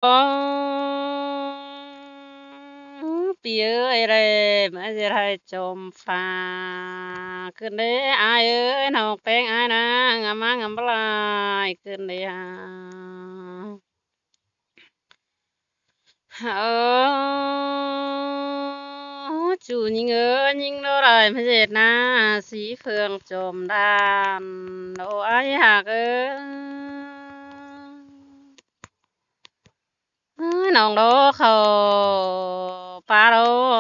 ปีเอ้ยได้มาสิได้จมฟ้าขึ้นเด้อายเอ้ยน้องแป้งอายนะงามมางามปลายขึ้นเด้อจูยิงเอ้ยยิงโดได้มาเจ็ดนะสีเฟืองจมดานโอ้อายหักเอ้ยน้องโดเขาปาโด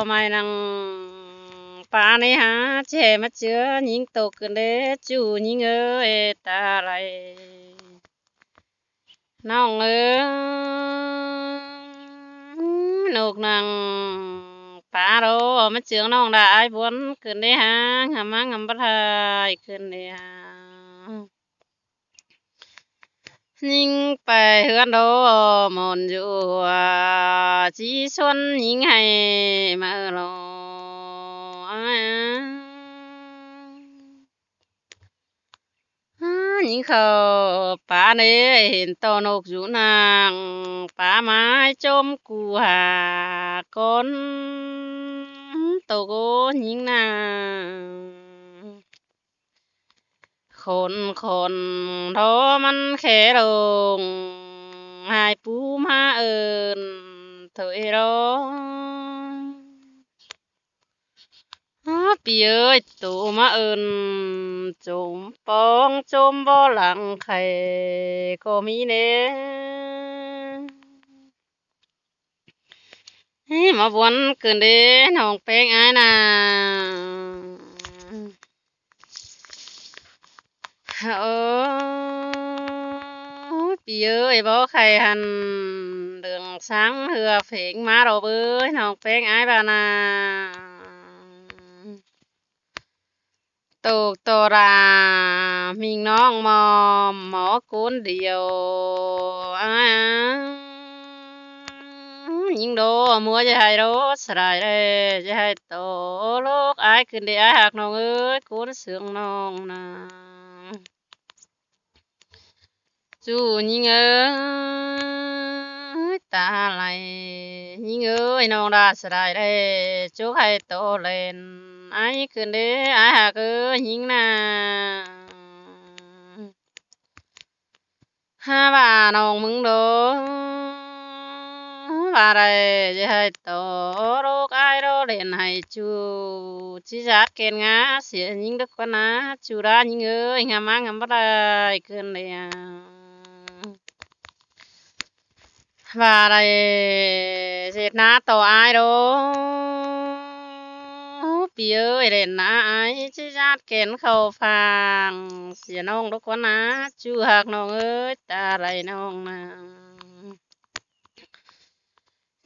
ไม่นังปานี่หาเจมาเจือยิงตกขึ้นเด้จูยิงเอ้ยตาไหลน้องเอ้ยนกนังปาโดมาเจืองน้องได้บนขึ้นเด้หางามางามปลายขึ้นเด้หายิงไปเฮือนโดมนอยู่จีชวนยิงให้มาโลยิงเข้าป่าเด้เห็นตอนกอยู่นางป่าไม้จมกูหาก้นโตโกยิงนางคนโทมันแขลงหายปูมาเอิ้นเถยรอปีเอ้ยตูมาเอิ้นจมปองจมบ่หลังไข่ก็มีแน่มาวนเกินเด้น้องแป้งอายนะปีเอ้ยบ่ไข่หันเรื่องสังเหือเพลงมาดอกเอ้ยน้องแป้งอายบานาตกตรามิงน้องมอมหมอกุนเดียวยิงโดมัวจะให้โดสลายได้จะให้โตโลกอายขึ้นได้อายหักน้องเอ้ยกุนเสืองน้องนะจูยิงเอ้ยตาไหลยิงเอ้ยน้องดาสลายได้จุกให้โตเล่นอายขึ้นเด้อายหักเอ้ยยิงนะหาว่าน้องมึงโดว่าได้จะให้โตโลกอายโดเล่นให้จูจิจัดเกณฑ์งาเสียยิงดึกกว่านะจูรายิงเอ้ยงามมางามบ่ได้ขึ้นเลยว่าได้เฮ็ดนาต่ออายโดปีเอ้ยเล่นนาอายจิจัดเกณฑ์เข้าฟังเสียน้องดึกกว่านะจูหักน้องเอ้ยตาไหลน้องนะ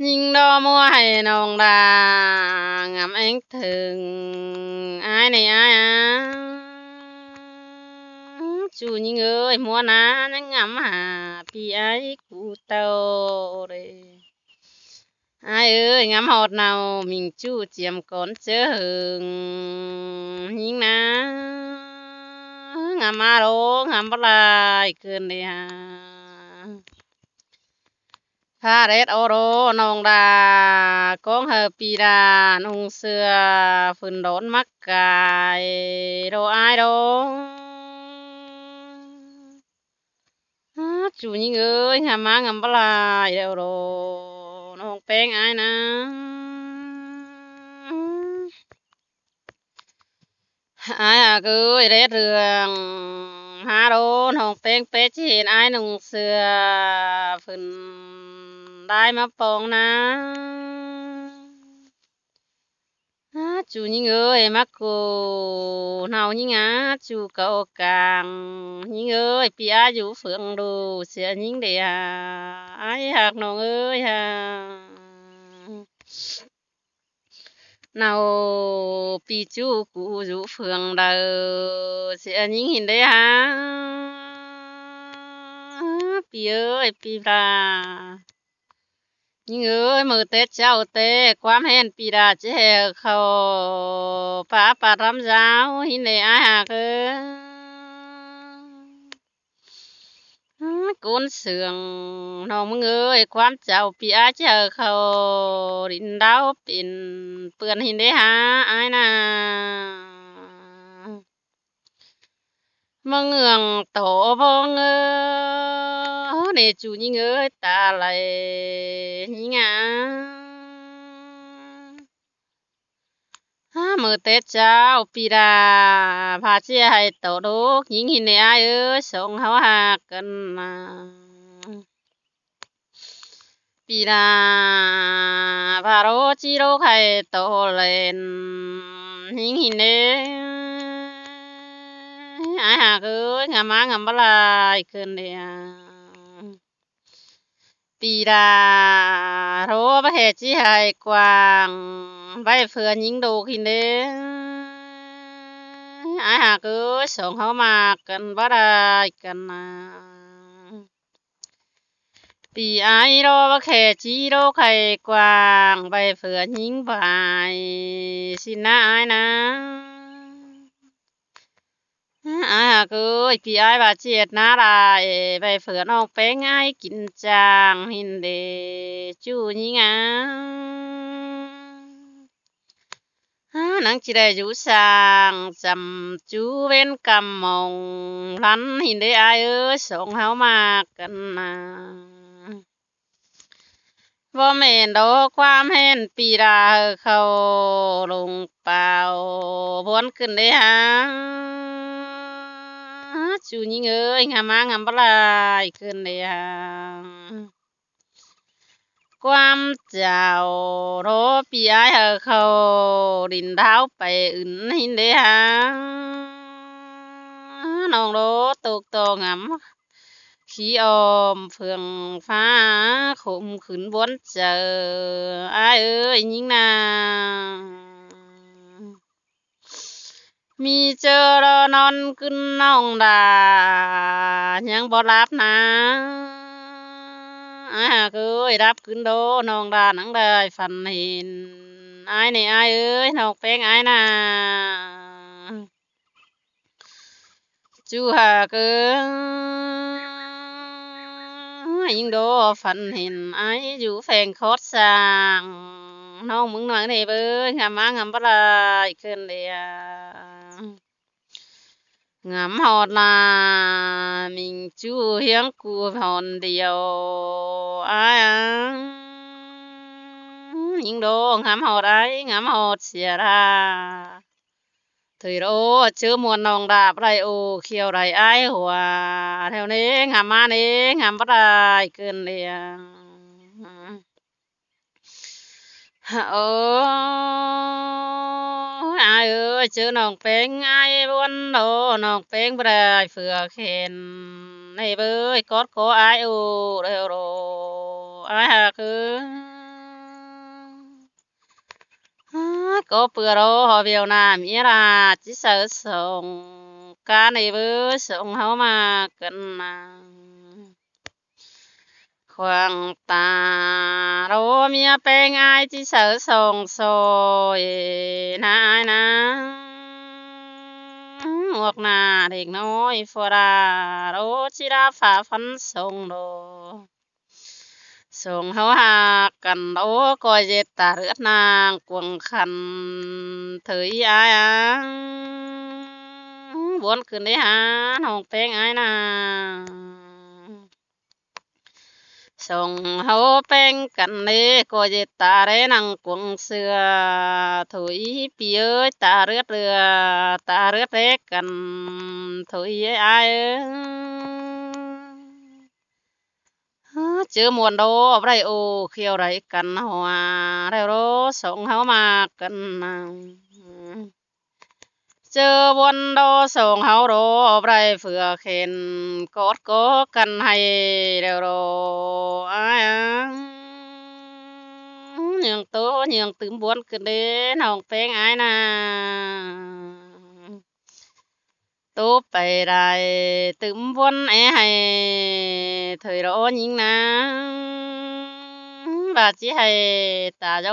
ยิงดอมัวให้น้องดางามเองถึงอายนี่อายจูยิงเอ้ยมัวนายังงามหาปีอายกูเต้าเด้อายเอ้ยงามฮอดเนามิงจูเจียมก่อนเจอหึงยิงนางามมาโรงามบ่หลายเกินเด้พาเรศโอโรน้องดากองเฮอปีดานุ่งเสื้อฝืนโดนมักกายโดอายโดจูยิงเอ้ยงามมางามบ่หลายเด้อโดน้องแป้งอายนะอายหักเอ้ยเรศเรื่องหาโดน้องแป้งเป็ดสิเห็นอายนุ่งเสื้อฝืนได้มาปองนะจูยิงเอ้ยมักกูเนายิงจูเก่ากลางยิงเอ้ยปีอายุเฟืองดูเสียยิงเดียอายหักน้องเอ้ยเนาปีจูกูอยู่เฟืองเด้อเสียยิงหินเดียปีเอ้ยปีปลายิงเอ้ยมือเตะเจ้าเตะความเห็นปีดาเจ้เขาป้าปารำเจ้าหินได้อายหัก กุนเสืองน้องมึงเอ้ยความเจ้าพี่อาเจอเขาดินดาวเป็นเปื้อนหินได้หาอายนามึงเงืองโตบ่เงอนี่จูยิงเอ้ยตาไหลยิงมือเตเจ้าปีดาพาเสียให้โตลูกยิงหินในอายเอ้ยส่งเฮาหากันมาปีดาพาโรจิโรไข่โตเล่นยิงหินเด้อายหากเอ้ยงามางามบลายขึ้นเดียปีดาโรประเทศที่ให้กว้างไว้เพื่อยิงดูกินเด้อายหากเอ้ยส่งเฮามากันบ่ได้กันนะปีอายโรประเทศที่โรไข่กว้างไว้เพื่อยิงบายสินะอายนะอายหากเอ้ยพี่อายว่าเจ็ดนาลายไว้เพื่อน้องแป้งอายกินจางหินเดจูยิงนังจิได้อยู่สร้างจำจูเว้นกำมองรันหินได้อายเอ้ยส่งเฮามากันนะบ่แม่นดอกความเห็นปีดาเขาลงเปล่าบวนขึ้นได้หาจูยิงเอ้ยงามางามบลายขึ้นได้หาความเจ้าโรปีอายเขาดินดาวไปอื่นหินเด้หาน้องโรตกตองามขี้ออมเฟืองฟ้าคมขึ้นบนเจออายเอ้ยยิงนามีเจอรอนอนขึ้นน้องดายังบ่รับนะอายหากเอ้ยรับขึ้นโดน้องดานังได้ฝันเห็นอายนี่อายเอ้ยน้องแป้งอายนะจูหากเอ้ยยิงโดฝันเห็นอายอยู่แฝงโคตรสร้างน้องมึงหน่อยนี่เบ้ยงามางามบ่ลายขึ้นเดียงามฮอดนามิงจูเฮียงกูฮอนเดียวอายยิงโดงามฮอดอายงามฮอดเสียราถอยโรเชื่อมวนน้องดาบไรโอเขียวไรอายหัวแถวนี้งามมานี่งามบ่ได้เกินเดียโอ้อายเอ้ยเจอน้องแป้งอายบ่วนโดน้องแป้งบ่ได้เฟือเข็นให้เบ้ยกอดขออายโอเร็วโรอายหากเอ้ยก็เปื่อโรหอเบียวน้ำอีราจิเสอส่งการให้เบ้ยส่งเฮามากันนะขวางตาโรเมียแป้งอายที่เสอส่งโซยนายนะหวกหน้าเด็กน้อยฟราโรจิราฝ่าฟันส่งโดส่งเฮาหากันโอ้ก็เจ็ดตาเลือดนางกวงคันเถยอายบวนขึ้นได้หาน้องแป้งอายนะส่งเฮาแป้งกันเด้ก็เจ็ดตาได้นางกวงเสือถอยปีเอ้ยตาเลือดเรือตาเลือดเล็กกันถอยอายเจอมวนโดไรโอเขียวไรกันหัวไรโรส่งเฮามากันนะเจอบนโดส่งเฮาโรไรเฟือเข็นกอดก็กันให้เร็วโรอายยังโตยังตึมบวนขึ้นเด้น้องแป้งอายนะโตไปได้ตึมบวนให้ถอยโรยิงนะบาดสิให้ตาโย